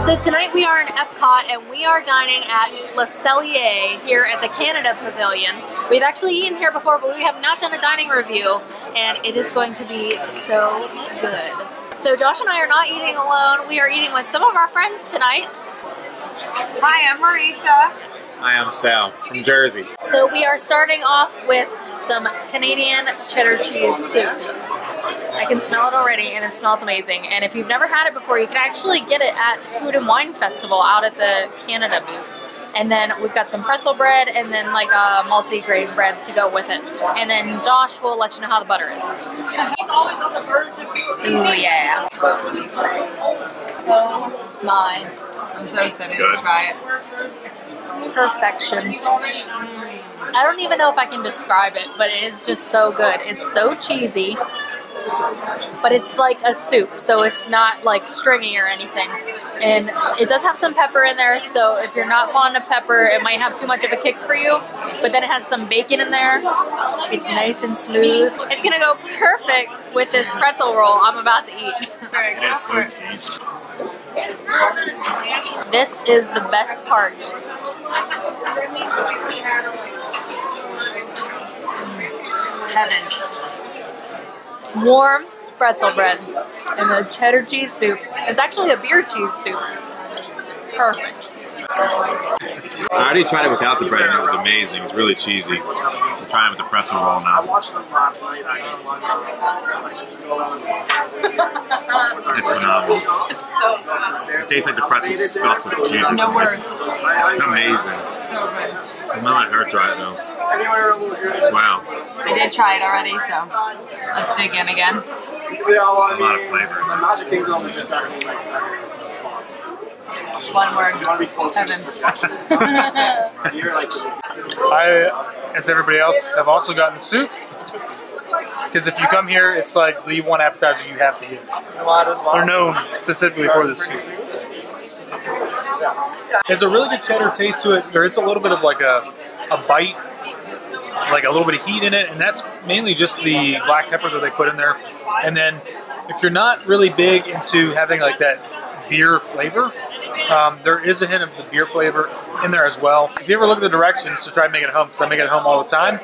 So tonight we are in Epcot and we are dining at Le Cellier here at the Canada Pavilion. We've actually eaten here before, but we have not done a dining review, and it is going to be so good. So Josh and I are not eating alone. We are eating with some of our friends tonight. Hi, I'm Marisa. Hi, I'm Sal from Jersey. So we are starting off with some Canadian cheddar cheese soup. I can smell it already and it smells amazing. And if you've never had it before, you can actually get it at Food and Wine Festival out at the Canada booth. And then we've got some pretzel bread and then like a multi-grain bread to go with it. And then Josh will let you know how the butter is. He's always on the verge of ooh, yeah. Oh my. I'm so excited to try it. Perfection. I don't even know if I can describe it, but it is just so good. It's so cheesy, but it's like a soup, so it's not like stringy or anything. And it does have some pepper in there, so if you're not fond of pepper, it might have too much of a kick for you, but then it has some bacon in there. It's nice and smooth. It's gonna go perfect with this pretzel roll I'm about to eat. It is so cheesy. This is the best part. Heaven. Warm pretzel bread and the cheddar cheese soup. It's actually a beer cheese soup. Perfect. I already tried it without the bread and it was amazing. It was really cheesy. I'm trying it with the pretzel roll now. It's phenomenal. It tastes like the pretzel stuffed with cheese. No words. Amazing. So good. I'm gonna let her try it though. Wow. I did try it already, so let's dig in again. It's a lot of flavor. One word. Heaven. I, as everybody else, have also gotten the soup. Because if you come here, it's like the one appetizer you have to get. They're known specifically for this soup. There's a really good cheddar taste to it. There is a little bit of like a bite, like a little bit of heat in it, and that's mainly just the black pepper that they put in there. And then if you're not really big into having like that beer flavor, there is a hint of the beer flavor in there as well. If you ever look at the directions to try and make it home, because I make it at home all the time,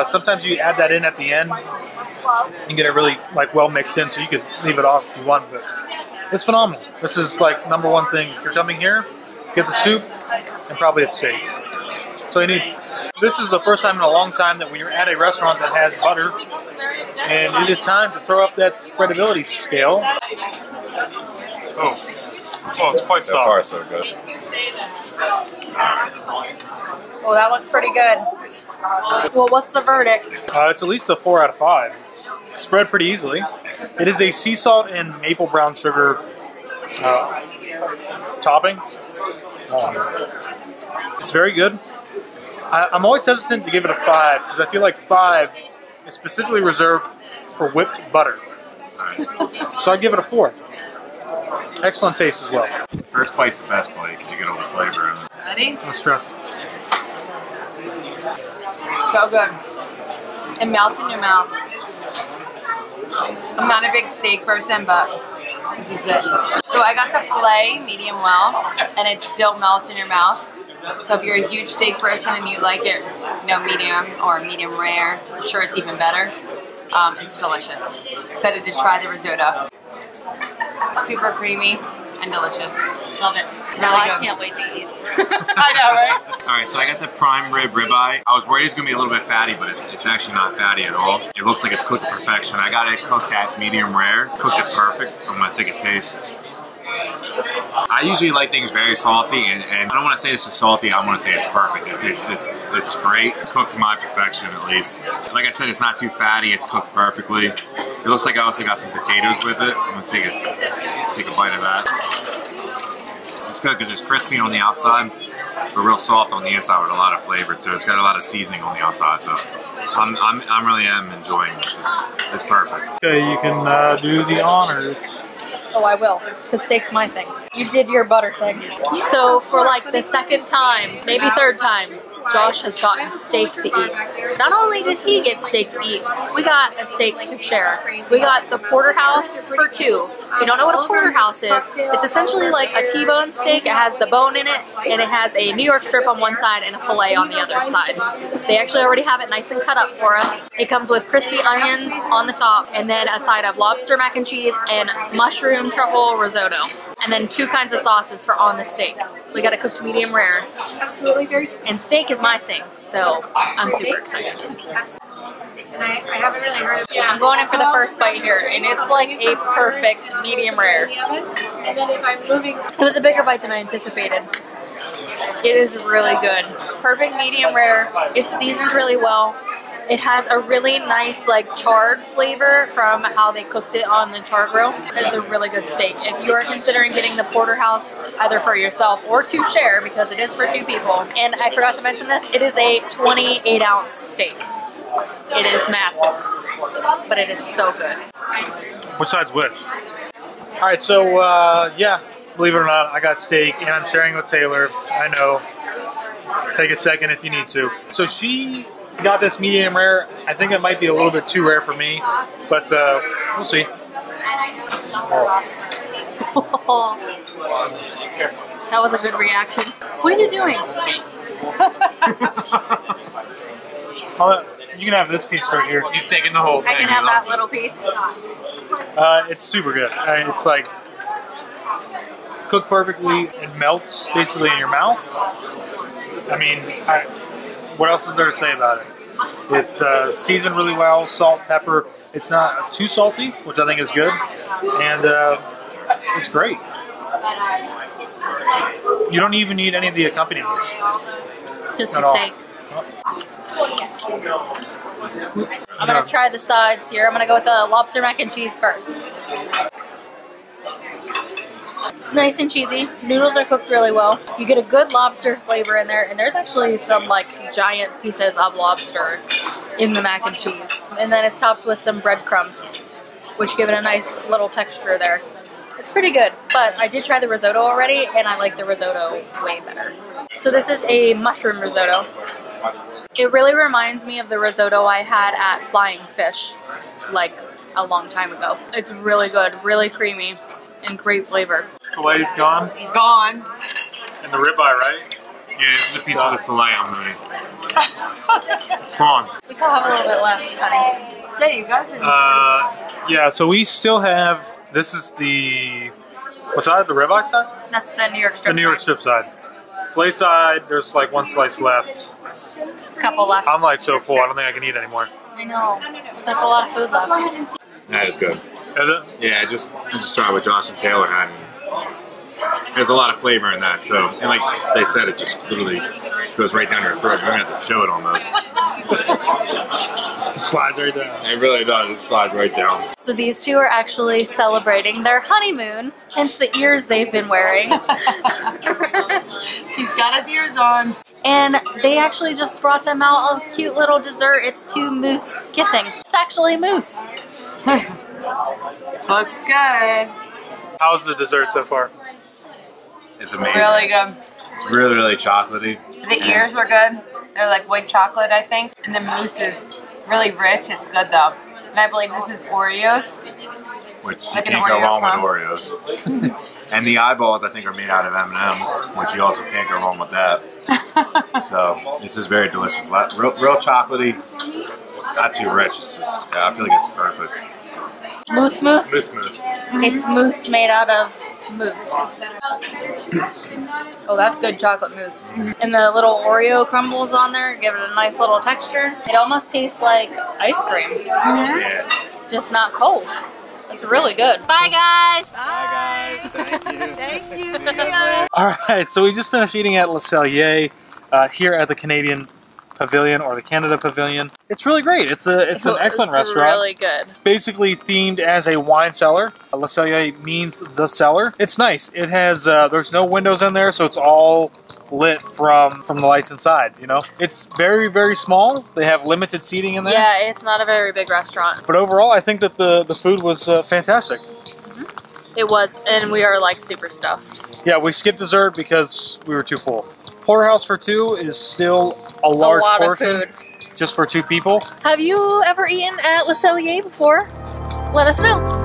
sometimes you add that in at the end and get it really like well mixed in, so you could leave it off if you want, but it's phenomenal. This is like number one thing. If you're coming here, get the soup and probably a steak. So you need. This is the first time in a long time that we're at a restaurant that has butter, and it is time to throw up that spreadability scale. Oh, it's quite soft. So far, so good. Well, that looks pretty good. Well, what's the verdict? It's at least a 4 out of 5. It's spread pretty easily. It is a sea salt and maple brown sugar topping. It's very good. I'm always hesitant to give it a 5 because I feel like 5 is specifically reserved for whipped butter. So I'd give it a 4. Excellent taste as well. First bite's the best bite because you get all the flavor in it. Ready? No stress. So good. It melts in your mouth. I'm not a big steak person, but this is it. So I got the filet medium well, and it still melts in your mouth. So if you're a huge steak person and you like it, you know, medium or medium rare, I'm sure it's even better. It's delicious. Excited to try the risotto. Super creamy and delicious. Love it. Really good. I can't wait to eat. I know, right? Alright, so I got the prime rib ribeye. I was worried it was going to be a little bit fatty, but it's actually not fatty at all. It looks like it's cooked to perfection. I got it cooked at medium rare. Cooked it perfect. I'm going to take a taste. I usually like things very salty, and I don't want to say this is salty, I want to say it's perfect. It's great. Cooked to my perfection, at least. Like I said, it's not too fatty, it's cooked perfectly. It looks like I also got some potatoes with it. I'm going to take a bite of that. It's good because it's crispy on the outside, but real soft on the inside with a lot of flavor too. It's got a lot of seasoning on the outside, so I'm really enjoying this. It's perfect. Okay, you can do the honors. Oh, I will, because steak's my thing. You did your butter thing. So for like the second time, maybe third time, Josh has gotten steak to eat. Not only did he get steak to eat, we got a steak to share. We got the porterhouse for two. If you don't know what a porterhouse is, it's essentially like a T-bone steak. It has the bone in it, and it has a New York strip on one side and a filet on the other side. They actually already have it nice and cut up for us. It comes with crispy onion on the top, and then a side of lobster mac and cheese and mushroom truffle risotto. And then two kinds of sauces for on the steak. We got it cooked medium rare. Absolutely very sweet. And steak is my thing, so I'm super excited. And I haven't really heard of it. I'm going in for the first bite here, and it's like a perfect medium rare. And then if I'm moving... It was a bigger bite than I anticipated. It is really good. Perfect medium rare. It's seasoned really well. It has a really nice like charred flavor from how they cooked it on the char grill. It's a really good steak. If you are considering getting the porterhouse either for yourself or to share, because it is for two people, and I forgot to mention this, it is a 28-ounce steak. It is massive, but it is so good. Which side's which? All right, so yeah, believe it or not, I got steak and I'm sharing with Taylor. I know. Take a second if you need to. So she got this medium rare. I think it might be a little bit too rare for me, but we'll see. Oh. That was a good reaction. What are you doing? You can have this piece right here. He's taking the whole thing. I can have that little piece. It's super good. It's like cooked perfectly. It melts basically in your mouth. I mean, what else is there to say about it? It's seasoned really well, salt, pepper. It's not too salty, which I think is good, and it's great. You don't even need any of the accompaniments. Just the steak. I'm gonna try the sides here. I'm gonna go with the lobster mac and cheese first. It's nice and cheesy. Noodles are cooked really well. You get a good lobster flavor in there, and there's actually some like giant pieces of lobster in the mac and cheese. And then it's topped with some breadcrumbs, which give it a nice little texture there. It's pretty good, but I did try the risotto already, and I like the risotto way better. So this is a mushroom risotto. It really reminds me of the risotto I had at Flying Fish, like a long time ago. It's really good, really creamy, and great flavor. Filet's gone. Gone. And the ribeye, right? Yeah, this is a piece of the filet I'm moving. Come on. We still have a little bit left, honey. Yeah, you guys. Yeah, so we still have, this is the, what side? The ribeye side? That's the New York strip. The New York side. strip side. Filet side, there's like one slice left. Couple left. I'm like so full, I don't think I can eat anymore. I know. That's a lot of food left. That is good. Is it? Yeah, I just tried what Josh and Taylor had. And there's a lot of flavor in that, so, and like they said, it just literally goes right down your throat. You're gonna have to chew it almost. Slides right down. It really does. It slides right down. So these two are actually celebrating their honeymoon, hence the ears they've been wearing. He's got his ears on. And they actually just brought them out a cute little dessert. It's two moose kissing. It's actually moose. Looks good. How's the dessert so far? It's amazing. Really good. It's really, really chocolatey. The ears are good. They're like white chocolate, I think. And the mousse is really rich. It's good though. And I believe this is Oreos. Which you Like an can't go Oreo wrong with crumb. Oreos. And the eyeballs, I think, are made out of M&Ms, which you also can't go wrong with that. So this is very delicious. Real chocolatey, not too rich. It's just, yeah, I feel like it's perfect. Moose mousse. Mousse. It's mousse made out of mousse. Oh, that's good chocolate mousse. And the little Oreo crumbles on there give it a nice little texture. It almost tastes like ice cream, Yeah. just not cold. It's really good. Bye, guys. Bye, guys. Thank you. Thank you. All right, so we just finished eating at Le Cellier here at the Canadian Pavilion or the Canada Pavilion. It's really great. It's an excellent restaurant. Really good. Basically themed as a wine cellar. Le Cellier means the cellar. It's nice. It has there's no windows in there, so it's all lit from the lights inside. You know, it's very, very small. They have limited seating in there. Yeah, it's not a very big restaurant. But overall, I think that the food was fantastic. It was, and we are like super stuffed. Yeah, we skipped dessert because we were too full. Porterhouse for two is still a large lot portion of food. just for 2 people. Have you ever eaten at Le Cellier before? Let us know.